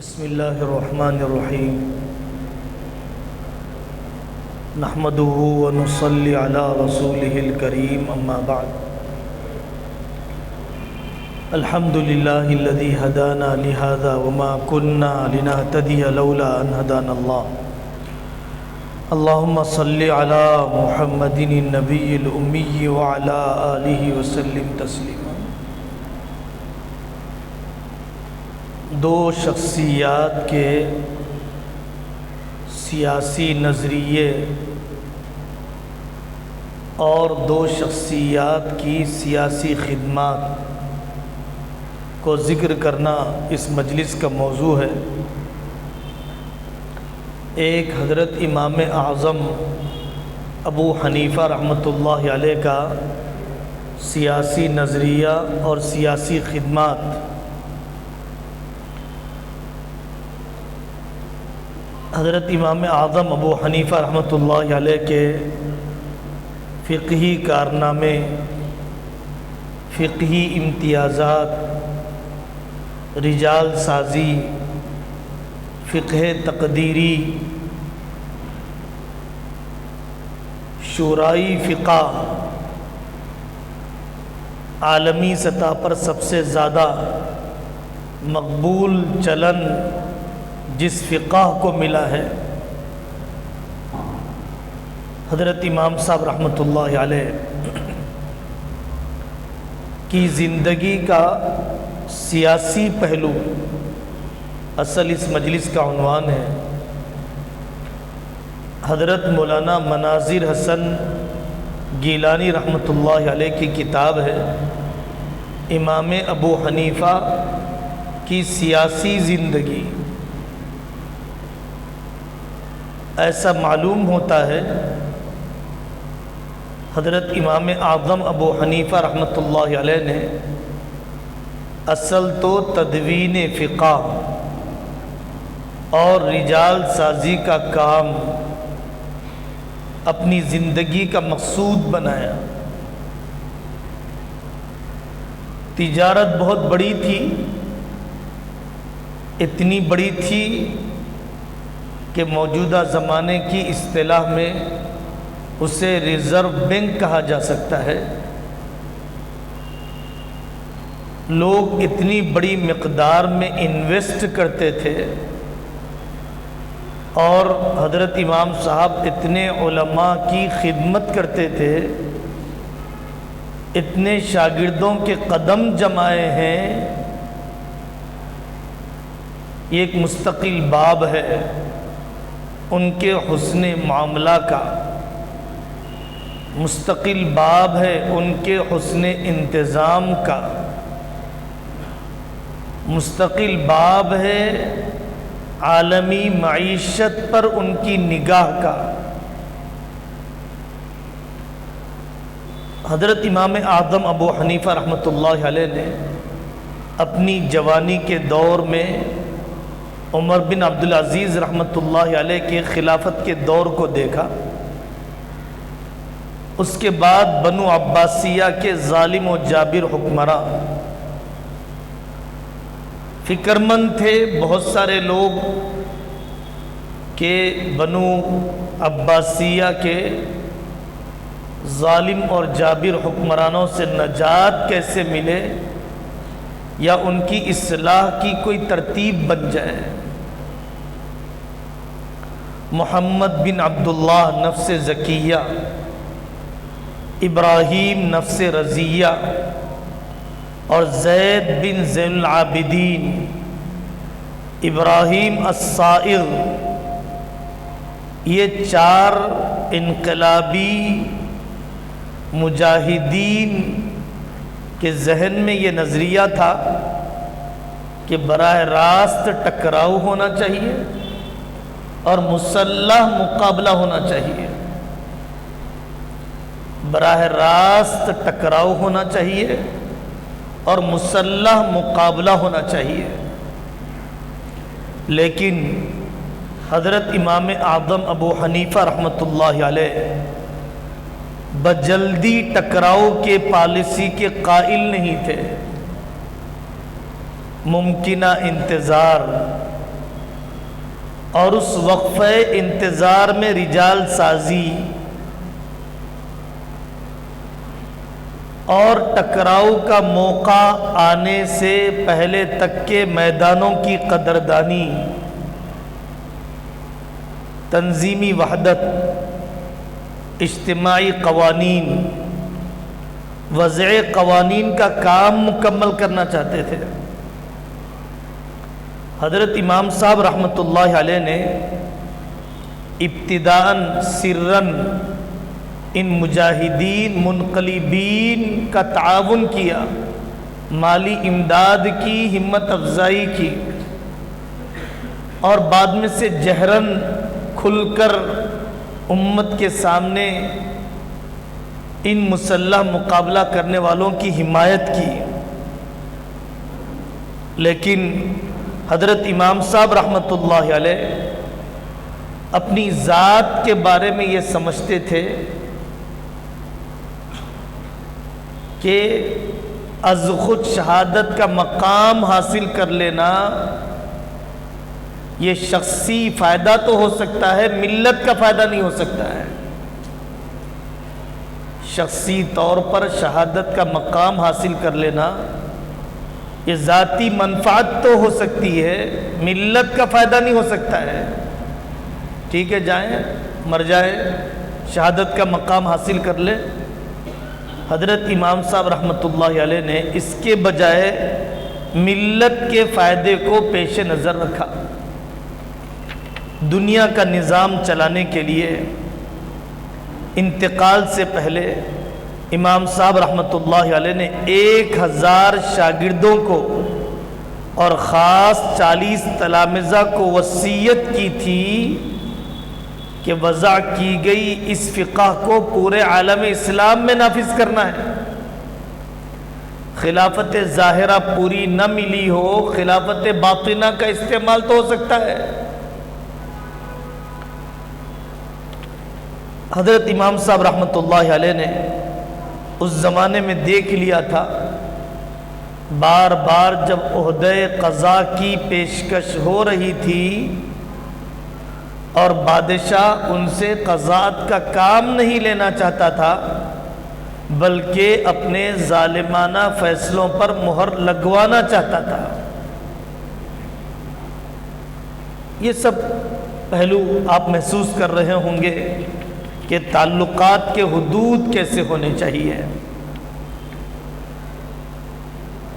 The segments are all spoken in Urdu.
بسم اللہ الرحمن الرحیم نحمده ونصلی علی رسولہ الکریم اما بعد الحمد للہ الذی ہدانا لہذا وما كنا لنہتدی لولا ان ہدانا اللہ اللہم صلی علی محمد النبی الامی وعلی آلہ وسلم تسلیما۔ دو شخصیات کے سیاسی نظریے اور دو شخصیات کی سیاسی خدمات کو ذکر کرنا اس مجلس کا موضوع ہے۔ ایک حضرت امام اعظم ابو حنیفہ رحمۃ اللہ علیہ کا سیاسی نظریہ اور سیاسی خدمات، حضرت امام اعظم ابو حنیفہ رحمۃ اللہ علیہ کے فقہی کارنامے، فقہی امتیازات، رجال سازی، فقہ تقدیری، شورائی فقہ، عالمی سطح پر سب سے زیادہ مقبول چلن جس فقہ کو ملا ہے، حضرت امام صاحب رحمۃ اللہ علیہ کی زندگی کا سیاسی پہلو اصل اس مجلس کا عنوان ہے۔ حضرت مولانا مناظر حسن گیلانی رحمۃ اللہ علیہ کی کتاب ہے امام ابو حنیفہ کی سیاسی زندگی۔ ایسا معلوم ہوتا ہے حضرت امام اعظم ابو حنیفہ رحمۃ اللہ علیہ نے اصل تو تدوین فقہ اور رجال سازی کا کام اپنی زندگی کا مقصود بنایا۔ تجارت بہت بڑی تھی، اتنی بڑی تھی کہ موجودہ زمانے کی اصطلاح میں اسے ریزرو بینک کہا جا سکتا ہے۔ لوگ اتنی بڑی مقدار میں انویسٹ کرتے تھے اور حضرت امام صاحب اتنے علماء کی خدمت کرتے تھے، اتنے شاگردوں کے قدم جمائے ہیں۔ یہ ایک مستقل باب ہے ان کے حسن معاملہ کا، مستقل باب ہے ان کے حسن انتظام کا، مستقل باب ہے عالمی معیشت پر ان کی نگاہ کا۔ حضرت امام اعظم ابو حنیفہ رحمۃ اللہ علیہ نے اپنی جوانی کے دور میں عمر بن عبدالعزیز رحمۃ اللہ علیہ کے خلافت کے دور کو دیکھا، اس کے بعد بنو عباسیہ کے ظالم و جابر حکمراں فکر مند تھے بہت سارے لوگ کہ بنو عباسیہ کے ظالم اور جابر حکمرانوں سے نجات کیسے ملے یا ان کی اصلاح کی کوئی ترتیب بن جائے۔ محمد بن عبداللہ نفس زکیہ، ابراہیم نفس رضیہ اور زید بن زین العابدین، ابراہیم الصائغ، یہ چار انقلابی مجاہدین کے ذہن میں یہ نظریہ تھا کہ براہ راست ٹکراؤ ہونا چاہیے اور مسلح مقابلہ ہونا چاہیے، براہ راست ٹکراؤ ہونا چاہیے اور مسلح مقابلہ ہونا چاہیے۔ لیکن حضرت امام اعظم ابو حنیفہ رحمۃ اللہ علیہ بجلدی ٹکراؤ کے پالیسی کے قائل نہیں تھے۔ ممکنہ انتظار، اور اس وقفہ انتظار میں رجال سازی اور ٹکراؤ کا موقع آنے سے پہلے تک کے میدانوں کی قدردانی، تنظیمی وحدت، اجتماعی قوانین، وضع قوانین کا کام مکمل کرنا چاہتے تھے۔ حضرت امام صاحب رحمۃ اللہ علیہ نے ابتداءً سرًا ان مجاہدین منقلبین کا تعاون کیا، مالی امداد کی، ہمت افزائی کی، اور بعد میں سے جہراً کھل کر امت کے سامنے ان مسلح مقابلہ کرنے والوں کی حمایت کی۔ لیکن حضرت امام صاحب رحمۃ اللہ علیہ اپنی ذات کے بارے میں یہ سمجھتے تھے کہ از خود شہادت کا مقام حاصل کر لینا یہ شخصی فائدہ تو ہو سکتا ہے، ملت کا فائدہ نہیں ہو سکتا ہے۔ شخصی طور پر شہادت کا مقام حاصل کر لینا یہ ذاتی منفعت تو ہو سکتی ہے، ملت کا فائدہ نہیں ہو سکتا ہے۔ ٹھیک ہے، جائیں مر جائیں، شہادت کا مقام حاصل کر لیں۔ حضرت امام صاحب رحمۃ اللہ علیہ نے اس کے بجائے ملت کے فائدے کو پیش نظر رکھا۔ دنیا کا نظام چلانے کے لیے انتقال سے پہلے امام صاحب رحمۃ اللہ علیہ نے 1000 شاگردوں کو اور خاص 40 تلامذہ کو وصیت کی تھی کہ وضع کی گئی اس فقہ کو پورے عالم اسلام میں نافذ کرنا ہے۔ خلافت ظاہرہ پوری نہ ملی ہو، خلافت باطنہ کا استعمال تو ہو سکتا ہے۔ حضرت امام صاحب رحمۃ اللہ علیہ نے اس زمانے میں دیکھ لیا تھا، بار بار جب عہدہ قضا کی پیشکش ہو رہی تھی اور بادشاہ ان سے قضات کا کام نہیں لینا چاہتا تھا بلکہ اپنے ظالمانہ فیصلوں پر مہر لگوانا چاہتا تھا۔ یہ سب پہلو آپ محسوس کر رہے ہوں گے کہ تعلقات کے حدود کیسے ہونے چاہیے۔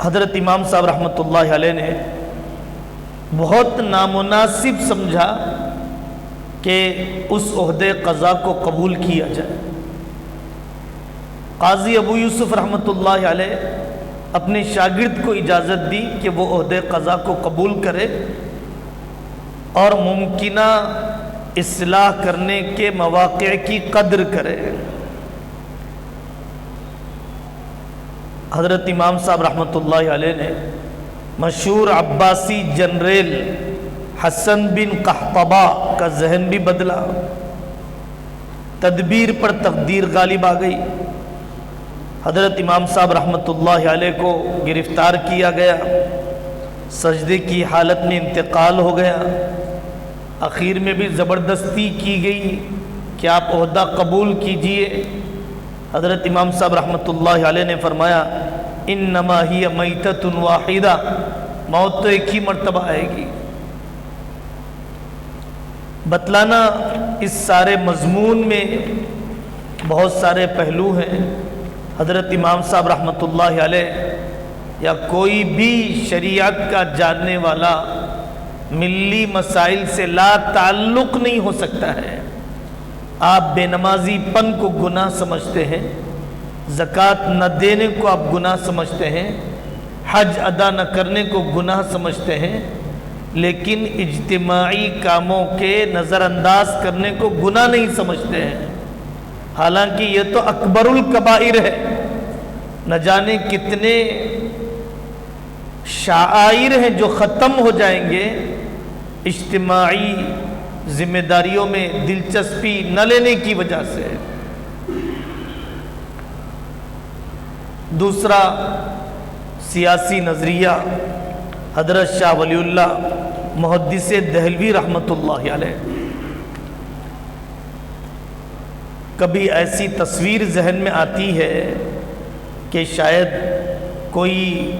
حضرت امام صاحب رحمۃ اللہ علیہ نے بہت نامناسب سمجھا کہ اس عہدے قضا کو قبول کیا جائے۔ قاضی ابو یوسف رحمۃ اللہ علیہ اپنے شاگرد کو اجازت دی کہ وہ عہدے قضا کو قبول کرے اور ممکنہ اصلاح کرنے کے مواقع کی قدر کرے۔ حضرت امام صاحب رحمۃ اللہ علیہ نے مشہور عباسی جنریل حسن بن قحطبہ کا ذہن بھی بدلا، تدبیر پر تقدیر غالب آ گئی۔ حضرت امام صاحب رحمۃ اللہ علیہ کو گرفتار کیا گیا، سجدے کی حالت میں انتقال ہو گیا۔ اخیر میں بھی زبردستی کی گئی کہ آپ عہدہ قبول کیجئے۔ حضرت امام صاحب رحمۃ اللہ علیہ نے فرمایا انما ہی میتۃ واحدہ، موت تو ایک ہی مرتبہ آئے گی۔ بتلانا اس سارے مضمون میں بہت سارے پہلو ہیں۔ حضرت امام صاحب رحمۃ اللہ علیہ یا کوئی بھی شریعت کا جاننے والا ملی مسائل سے لا تعلق نہیں ہو سکتا ہے۔ آپ بے نمازی پن کو گناہ سمجھتے ہیں، زکوٰۃ نہ دینے کو آپ گناہ سمجھتے ہیں، حج ادا نہ کرنے کو گناہ سمجھتے ہیں، لیکن اجتماعی کاموں کے نظر انداز کرنے کو گناہ نہیں سمجھتے ہیں، حالانکہ یہ تو اکبر الکبائر ہے۔ نہ جانے کتنے شعائر ہیں جو ختم ہو جائیں گے اجتماعی ذمہ داریوں میں دلچسپی نہ لینے کی وجہ سے۔ دوسرا سیاسی نظریہ حضرت شاہ ولی اللہ محدث دہلوی رحمۃ اللہ علیہ، کبھی ایسی تصویر ذہن میں آتی ہے کہ شاید کوئی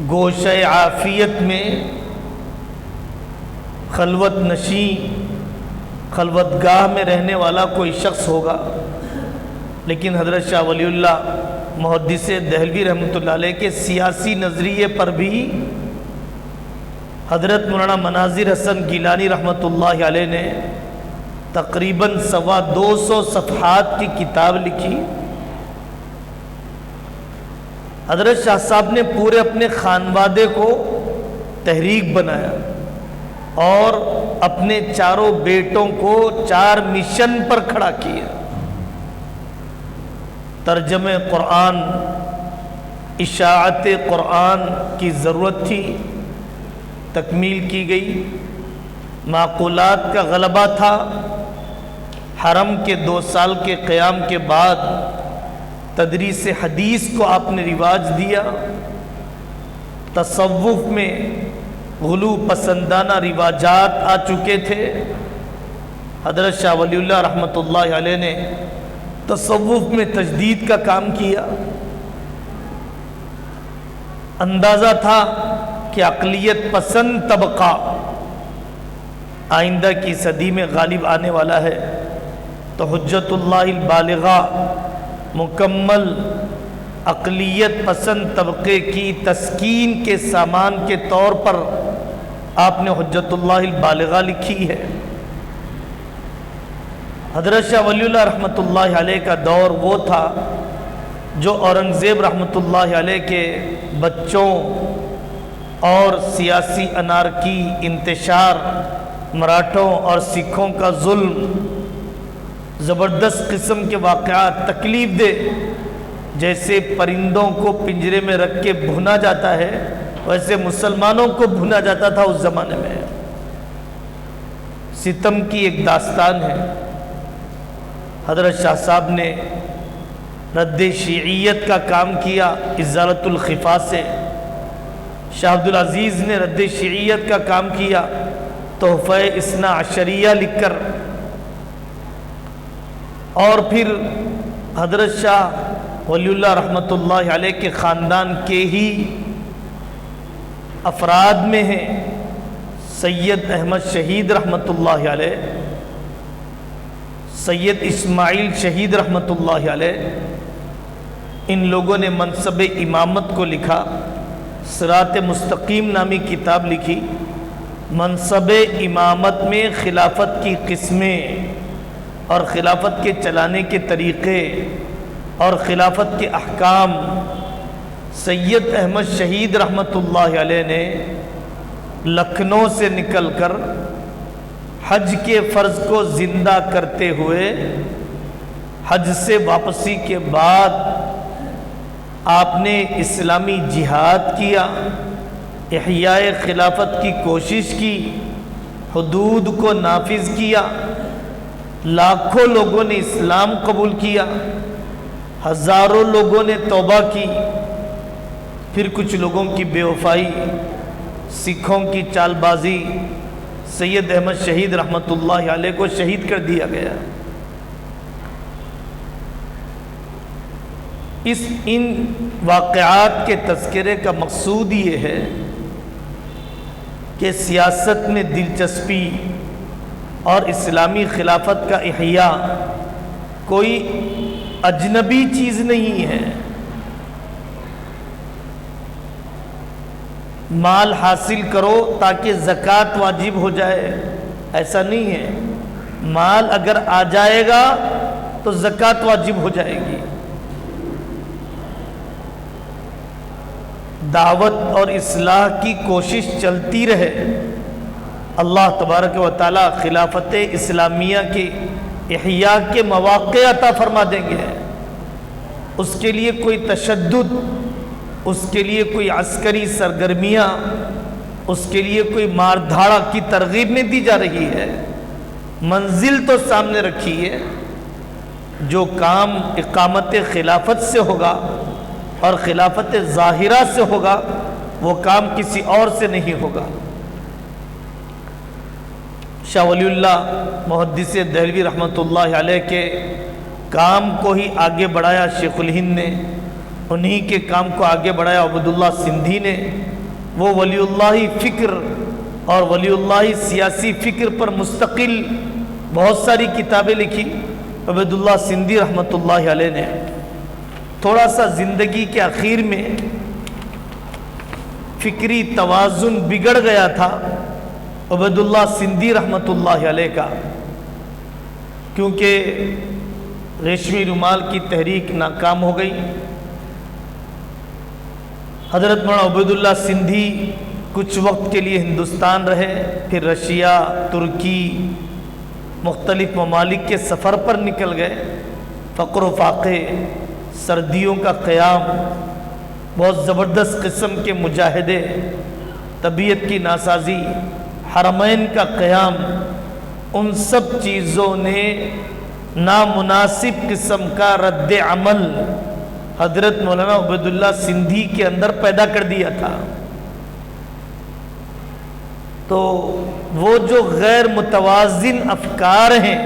گوشہ عافیت میں خلوت نشین، خلوت گاہ میں رہنے والا کوئی شخص ہوگا، لیکن حضرت شاہ ولی اللہ محدث دہلوی رحمۃ اللہ علیہ کے سیاسی نظریے پر بھی حضرت مولانا مناظر حسن گیلانی رحمۃ اللہ علیہ نے تقریباً 250 صفحات کی کتاب لکھی۔ حضرت شاہ صاحب نے پورے اپنے خانوادے کو تحریک بنایا اور اپنے چاروں بیٹوں کو 4 مشن پر کھڑا کیا۔ ترجمہ قرآن، اشاعت قرآن کی ضرورت تھی، تکمیل کی گئی۔ معقولات کا غلبہ تھا، حرم کے 2 سال کے قیام کے بعد تدریس حدیث کو آپ نے رواج دیا۔ تصوف میں غلو پسندانہ رواجات آ چکے تھے، حضرت شاہ ولی اللہ رحمۃ اللہ علیہ نے تصوف میں تجدید کا کام کیا۔ اندازہ تھا کہ عقلیت پسند طبقہ آئندہ کی صدی میں غالب آنے والا ہے، تو حجت اللہ البالغہ مکمل عقلیت پسند طبقے کی تسکین کے سامان کے طور پر آپ نے حجت اللہ البالغہ لکھی ہے۔ حضرت شاہ ولی اللہ رحمۃ اللہ علیہ کا دور وہ تھا جو اورنگزیب رحمۃ اللہ علیہ کے بچوں اور سیاسی انارکی، انتشار، مراٹھوں اور سکھوں کا ظلم، زبردست قسم کے واقعات، تکلیف دہ، جیسے پرندوں کو پنجرے میں رکھ کے بھونا جاتا ہے ویسے مسلمانوں کو بھونا جاتا تھا اس زمانے میں۔ ستم کی ایک داستان ہے۔ حضرت شاہ صاحب نے رد شیعیت کا کام کیا ازالت الخفا سے، شاہ عبدالعزیز نے رد شیعیت کا کام کیا تحفہ اثنا عشریہ لکھ کر، اور پھر حضرت شاہ ولی اللہ رحمۃ اللہ علیہ کے خاندان کے ہی افراد میں ہیں سید احمد شہید رحمۃ اللہ علیہ، سید اسماعیل شہید رحمۃ اللہ علیہ۔ ان لوگوں نے منصب امامت کو لکھا، صراط مستقیم نامی کتاب لکھی۔ منصب امامت میں خلافت کی قسمیں اور خلافت کے چلانے کے طریقے اور خلافت کے احکام سید احمد شہید رحمۃ اللہ علیہ نے لکھنؤ سے نکل کر حج کے فرض کو زندہ کرتے ہوئے حج سے واپسی کے بعد آپ نے اسلامی جہاد کیا، احیاء خلافت کی کوشش کی، حدود کو نافذ کیا، لاکھوں لوگوں نے اسلام قبول کیا، ہزاروں لوگوں نے توبہ کی، پھر کچھ لوگوں کی بے وفائی، سکھوں کی چال بازی، سید احمد شہید رحمۃ اللہ علیہ کو شہید کر دیا گیا۔ ان واقعات کے تذکرے کا مقصود یہ ہے کہ سیاست میں دلچسپی اور اسلامی خلافت کا احیاء کوئی اجنبی چیز نہیں ہے۔ مال حاصل کرو تاکہ زکوٰۃ واجب ہو جائے، ایسا نہیں ہے۔ مال اگر آ جائے گا تو زکوٰۃ واجب ہو جائے گی۔ دعوت اور اصلاح کی کوشش چلتی رہے، اللہ تبارک و تعالی خلافت اسلامیہ کے احیاء کے مواقع عطا فرما دیں گے۔ اس کے لیے کوئی تشدد، اس کے لیے کوئی عسکری سرگرمیاں، اس کے لیے کوئی مار دھاڑ کی ترغیب نہیں دی جا رہی ہے۔ منزل تو سامنے رکھی ہے، جو کام اقامت خلافت سے ہوگا اور خلافت ظاہرہ سے ہوگا وہ کام کسی اور سے نہیں ہوگا۔ شاہ ولی اللہ محدث دہلوی رحمۃ اللہ علیہ کے کام کو ہی آگے بڑھایا شیخ الہند نے، انہی کے کام کو آگے بڑھایا عبید اللہ سندھی نے۔ وہ ولی اللہ فکر اور ولی اللہ سیاسی فکر پر مستقل بہت ساری کتابیں لکھی عبید اللہ سندھی رحمۃ اللہ علیہ نے۔ تھوڑا سا زندگی کے اخیر میں فکری توازن بگڑ گیا تھا عبید اللہ سندھی رحمۃ اللہ علیہ کا، کیونکہ ریشمی رومال کی تحریک ناکام ہو گئی۔ حضرت مولانا عبید اللہ سندھی کچھ وقت کے لیے ہندوستان رہے، پھر رشیا، ترکی، مختلف ممالک کے سفر پر نکل گئے۔ فقر و فاقے، سردیوں کا قیام، بہت زبردست قسم کے مجاہدے، طبیعت کی ناسازی، حرمین کا قیام، ان سب چیزوں نے نامناسب قسم کا رد عمل حضرت مولانا عبید اللہ سندھی کے اندر پیدا کر دیا تھا۔ تو وہ جو غیر متوازن افکار ہیں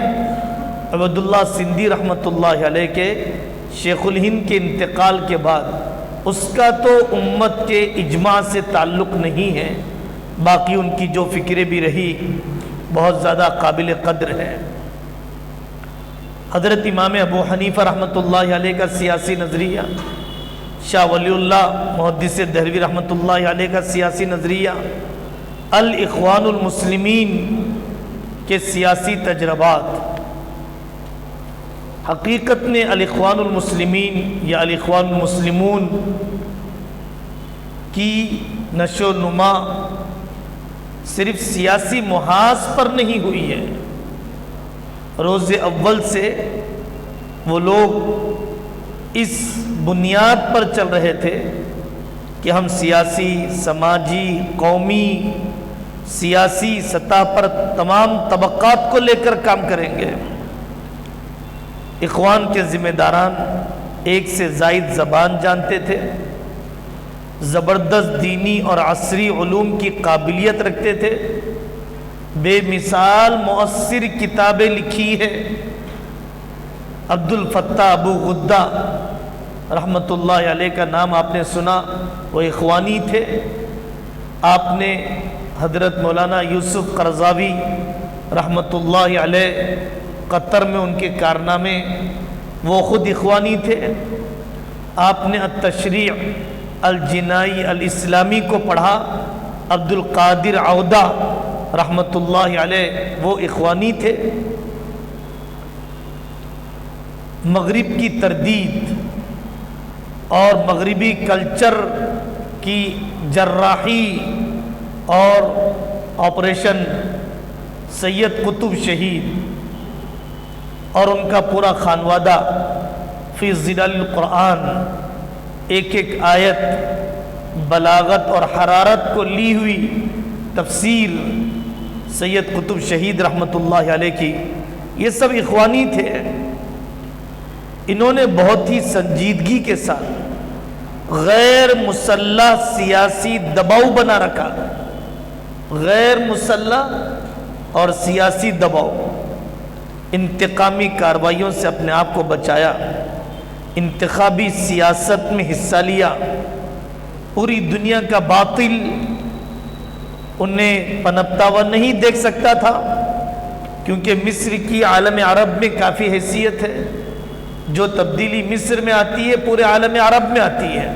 عبید اللہ سندھی رحمۃ اللہ علیہ کے شیخ الہند کے انتقال کے بعد، اس کا تو امت کے اجماع سے تعلق نہیں ہے، باقی ان کی جو فکریں بھی رہی بہت زیادہ قابل قدر ہے۔ حضرت امام ابو حنیفہ رحمۃ اللہ علیہ کا سیاسی نظریہ، شاہ ولی اللہ محدث دہلوی رحمۃ اللہ علیہ کا سیاسی نظریہ، الاخوان المسلمین کے سیاسی تجربات، حقیقت میں الاخوان المسلمین یا الاخوان المسلمون کی نشو و نما صرف سیاسی محاذ پر نہیں ہوئی ہے۔ روز اول سے وہ لوگ اس بنیاد پر چل رہے تھے کہ ہم سیاسی، سماجی، قومی، سیاسی سطح پر تمام طبقات کو لے کر کام کریں گے۔ اخوان کے ذمہ داران ایک سے زائد زبان جانتے تھے، زبردست دینی اور عصری علوم کی قابلیت رکھتے تھے، بے مثال مؤثر کتابیں لکھی ہے۔ عبد الفتاح ابو غدہ رحمۃ اللہ علیہ کا نام آپ نے سنا، وہ اخوانی تھے۔ آپ نے حضرت مولانا یوسف قرضاوی رحمۃ اللہ علیہ، قطر میں ان کے کارنامے، وہ خود اخوانی تھے۔ آپ نے التشریع الجنائی الاسلامی کو پڑھا، عبد القادر عودہ رحمۃ اللہ علیہ وہ اخوانی تھے۔ مغرب کی تردید اور مغربی کلچر کی جراحی اور آپریشن سید قطب شہید اور ان کا پورا خانوادہ فی ظلال القرآن، ایک ایک آیت بلاغت اور حرارت کو لی ہوئی تفسیر سید قطب شہید رحمۃ اللہ علیہ کی، یہ سب اخوانی تھے۔ انہوں نے بہت ہی سنجیدگی کے ساتھ غیر مسلح سیاسی دباؤ بنا رکھا، غیر مسلح اور سیاسی دباؤ، انتقامی کارروائیوں سے اپنے آپ کو بچایا، انتخابی سیاست میں حصہ لیا۔ پوری دنیا کا باطل انہیں پنپتا ہوا نہیں دیکھ سکتا تھا، کیونکہ مصر کی عالم عرب میں کافی حیثیت ہے۔ جو تبدیلی مصر میں آتی ہے پورے عالم عرب میں آتی ہے۔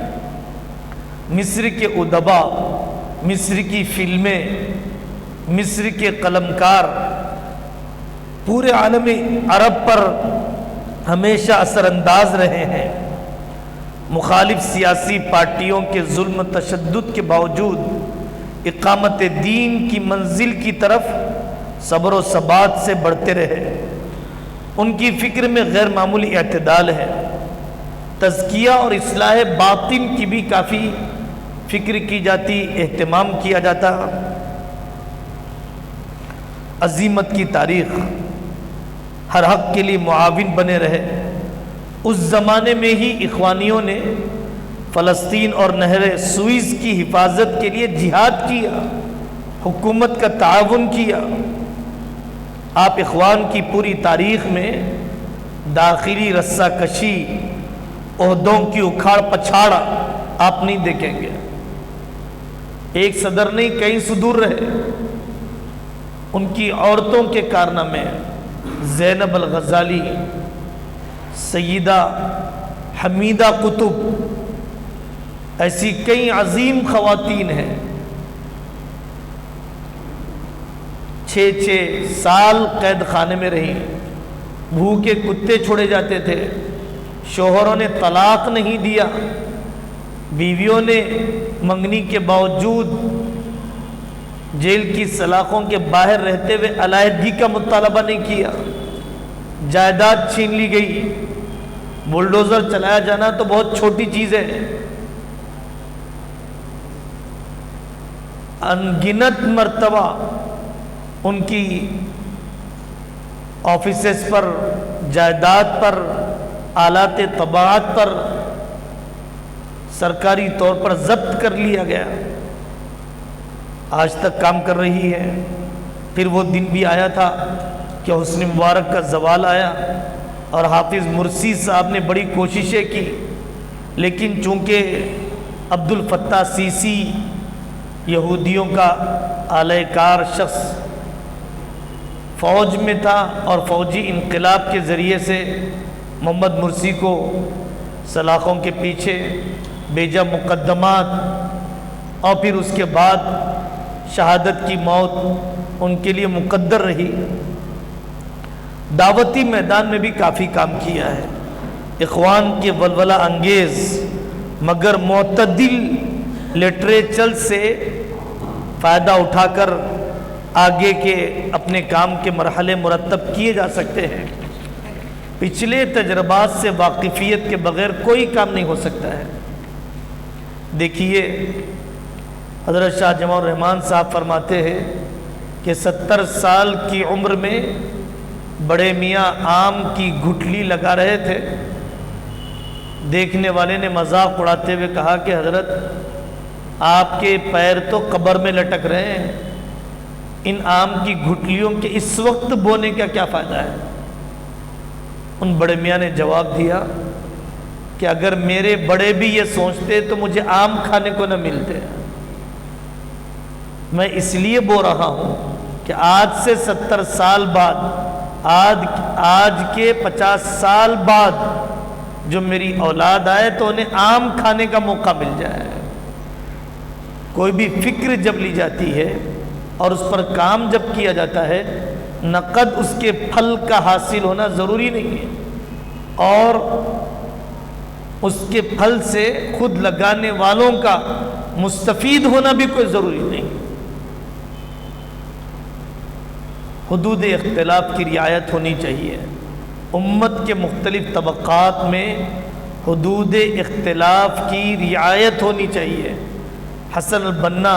مصر کے ادبا، مصر کی فلمیں، مصر کے قلمکار پورے عالم عرب پر ہمیشہ اثر انداز رہے ہیں۔ مخالف سیاسی پارٹیوں کے ظلم و تشدد کے باوجود اقامت دین کی منزل کی طرف صبر و ثبات سے بڑھتے رہے۔ ان کی فکر میں غیر معمولی اعتدال ہے۔ تزکیہ اور اصلاح باطن کی بھی کافی فکر کی جاتی، اہتمام کیا جاتا۔ عزیمت کی تاریخ، ہر حق کے لیے معاون بنے رہے۔ اس زمانے میں ہی اخوانیوں نے فلسطین اور نہر سوئز کی حفاظت کے لیے جہاد کیا، حکومت کا تعاون کیا۔ آپ اخوان کی پوری تاریخ میں داخلی رسہ کشی، عہدوں کی اکھاڑ پچھاڑ آپ نہیں دیکھیں گے۔ ایک صدر نہیں، کئی صدور رہے۔ ان کی عورتوں کے کارنامے، زینب الغزالی، سیدہ حمیدہ قطب، ایسی کئی عظیم خواتین ہیں۔ 6 سال قید خانے میں رہی، بھوکے کتے چھوڑے جاتے تھے، شوہروں نے طلاق نہیں دیا، بیویوں نے منگنی کے باوجود جیل کی سلاخوں کے باہر رہتے ہوئے علیحدگی کا مطالبہ نہیں کیا، جائیداد چھین لی گئی۔ بلڈوزر چلایا جانا تو بہت چھوٹی چیز ہے، انگنت مرتبہ ان کی آفیسز پر، جائیداد پر، آلات طباعت پر سرکاری طور پر ضبط کر لیا گیا، آج تک کام کر رہی ہے۔ پھر وہ دن بھی آیا تھا کہ حسنی مبارک کا زوال آیا اور حافظ مرسی صاحب نے بڑی کوششیں کی، لیکن چونکہ عبد الفتاح سیسی یہودیوں کا اعلی کار شخص فوج میں تھا اور فوجی انقلاب کے ذریعے سے محمد مرسی کو سلاخوں کے پیچھے بھیجا، مقدمات، اور پھر اس کے بعد شہادت کی موت ان کے لیے مقدر رہی۔ دعوتی میدان میں بھی کافی کام کیا ہے، اخوان کے ولولہ انگیز مگر معتدل لٹریچر سے فائدہ اٹھا کر آگے کے اپنے کام کے مرحلے مرتب کیے جا سکتے ہیں۔ پچھلے تجربات سے واقفیت کے بغیر کوئی کام نہیں ہو سکتا ہے۔ دیکھیے حضرت شاہ جمع الرحمن صاحب فرماتے ہیں کہ 70 سال کی عمر میں بڑے میاں آم کی گٹھلی لگا رہے تھے۔ دیکھنے والے نے مذاق اڑاتے ہوئے کہا کہ حضرت آپ کے پیر تو قبر میں لٹک رہے ہیں، ان آم کی گٹھلیوں کے اس وقت بونے کا کیا فائدہ ہے؟ ان بڑے میاں نے جواب دیا کہ اگر میرے بڑے بھی یہ سوچتے تو مجھے آم کھانے کو نہ ملتے۔ میں اس لیے بو رہا ہوں کہ آج سے 70 سال بعد، آج کے 50 سال بعد جو میری اولاد آئے تو انہیں آم کھانے کا موقع مل جائے۔ کوئی بھی فکر جب لی جاتی ہے اور اس پر کام جب کیا جاتا ہے، نقد اس کے پھل کا حاصل ہونا ضروری نہیں ہے، اور اس کے پھل سے خود لگانے والوں کا مستفید ہونا بھی کوئی ضروری نہیں۔ حدود اختلاف کی رعایت ہونی چاہیے۔ امت کے مختلف طبقات میں حدود اختلاف کی رعایت ہونی چاہیے۔ حسن البنا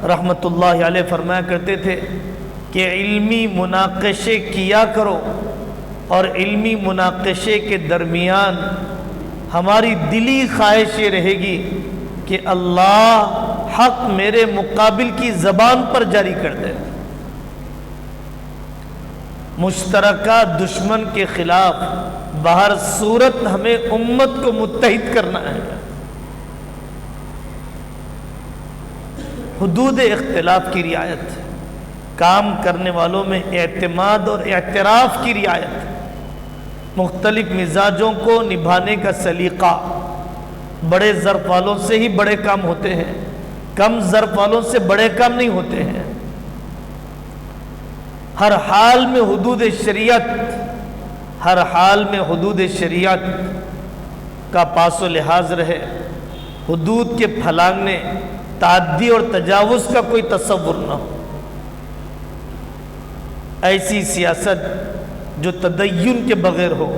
رحمۃ اللہ علیہ فرمایا کرتے تھے کہ علمی مناقشے کیا کرو، اور علمی مناقشے کے درمیان ہماری دلی خواہش یہ رہے گی کہ اللہ حق میرے مقابل کی زبان پر جاری کر دے۔ مشترکہ دشمن کے خلاف بہر صورت ہمیں امت کو متحد کرنا ہے۔ حدود اختلاف کی رعایت، کام کرنے والوں میں اعتماد اور اعتراف کی رعایت، مختلف مزاجوں کو نبھانے کا سلیقہ۔ بڑے ظرف والوں سے ہی بڑے کام ہوتے ہیں، کم ظرف والوں سے بڑے کام نہیں ہوتے ہیں۔ ہر حال میں حدود شریعت، ہر حال میں حدود شریعت کا پاس و لحاظ رہے، حدود کے پھلانگنے، تعدی اور تجاوز کا کوئی تصور نہ ہو۔ ایسی سیاست جو تدین کے بغیر ہو،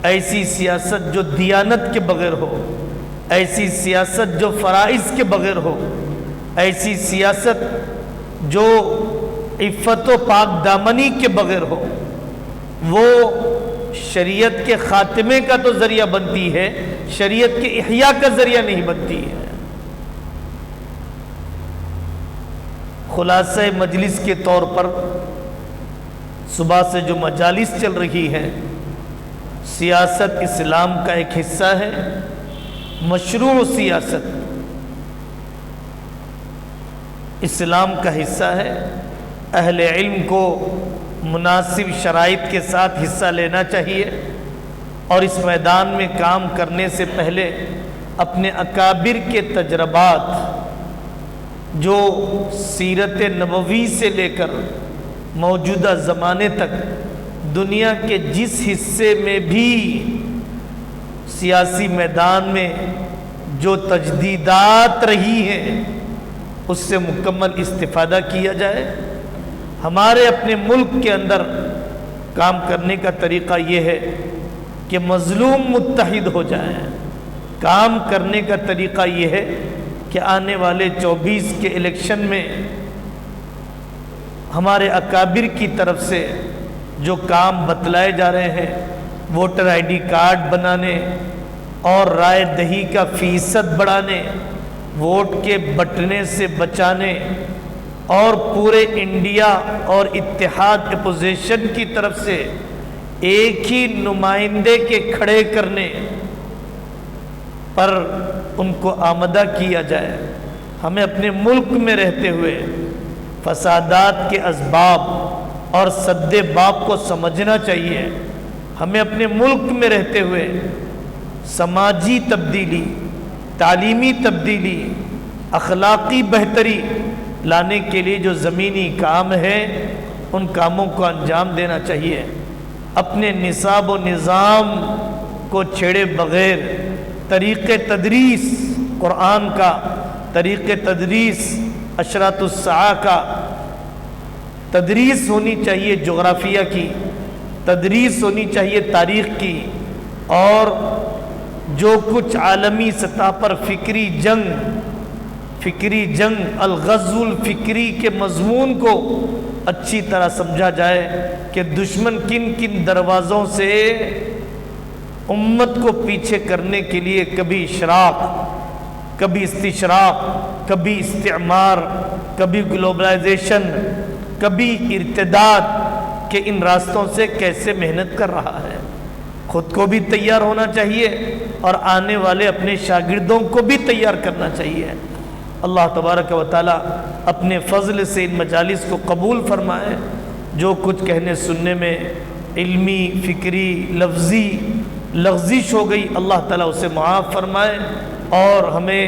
ایسی سیاست جو دیانت کے بغیر ہو، ایسی سیاست جو فرائض کے بغیر ہو، ایسی سیاست جو عفت و پاک دامنی کے بغیر ہو، وہ شریعت کے خاتمے کا تو ذریعہ بنتی ہے، شریعت کے احیاء کا ذریعہ نہیں بنتی ہے۔ خلاصہ مجلس کے طور پر صبح سے جو مجالس چل رہی ہیں، سیاست اسلام کا ایک حصہ ہے، مشروع سیاست اسلام کا حصہ ہے۔ اہل علم کو مناسب شرائط کے ساتھ حصہ لینا چاہیے، اور اس میدان میں کام کرنے سے پہلے اپنے اکابر کے تجربات جو سیرت نبوی سے لے کر موجودہ زمانے تک دنیا کے جس حصے میں بھی سیاسی میدان میں جو تجدیدات رہی ہیں اس سے مکمل استفادہ کیا جائے۔ ہمارے اپنے ملک کے اندر کام کرنے کا طریقہ یہ ہے کہ مظلوم متحد ہو جائیں۔ کام کرنے کا طریقہ یہ ہے کہ آنے والے 24 کے الیکشن میں ہمارے اکابر کی طرف سے جو کام بتلائے جا رہے ہیں، ووٹر آئی ڈی کارڈ بنانے اور رائے دہی کا فیصد بڑھانے، ووٹ کے بٹنے سے بچانے، اور پورے انڈیا اور اتحاد اپوزیشن کی طرف سے ایک ہی نمائندے کے کھڑے کرنے پر ان کو آمادہ کیا جائے۔ ہمیں اپنے ملک میں رہتے ہوئے فسادات کے اسباب اور سد باب کو سمجھنا چاہیے۔ ہمیں اپنے ملک میں رہتے ہوئے سماجی تبدیلی، تعلیمی تبدیلی، اخلاقی بہتری لانے کے لیے جو زمینی کام ہے ان کاموں کو انجام دینا چاہیے۔ اپنے نصاب و نظام کو چھیڑے بغیر طریق تدریس قرآن کا، طریق تدریس اشراط الساعہ کا، تدریس ہونی چاہیے جغرافیہ کی، تدریس ہونی چاہیے تاریخ کی، اور جو کچھ عالمی سطح پر فکری جنگ الغزو الفکری کے مضمون کو اچھی طرح سمجھا جائے کہ دشمن کن کن دروازوں سے امت کو پیچھے کرنے کے لیے کبھی اشراق، کبھی استشراق، کبھی استعمار، کبھی گلوبلائزیشن، کبھی ارتداد کے ان راستوں سے کیسے محنت کر رہا ہے۔ خود کو بھی تیار ہونا چاہیے اور آنے والے اپنے شاگردوں کو بھی تیار کرنا چاہیے۔ اللہ تبارک و تعالی اپنے فضل سے ان مجالس کو قبول فرمائے۔ جو کچھ کہنے سننے میں علمی، فکری، لفظی لغزش ہو گئی، اللہ تعالیٰ اسے معاف فرمائے، اور ہمیں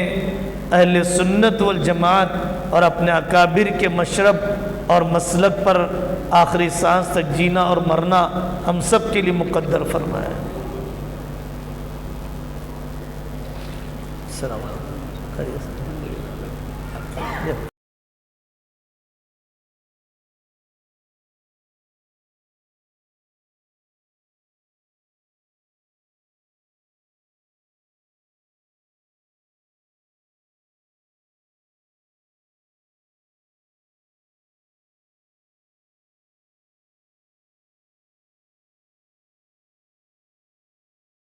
اہل سنت والجماعت اور اپنے اکابر کے مشرب اور مسلک پر آخری سانس تک جینا اور مرنا ہم سب کے لیے مقدر فرمائے۔ السلام علیکم۔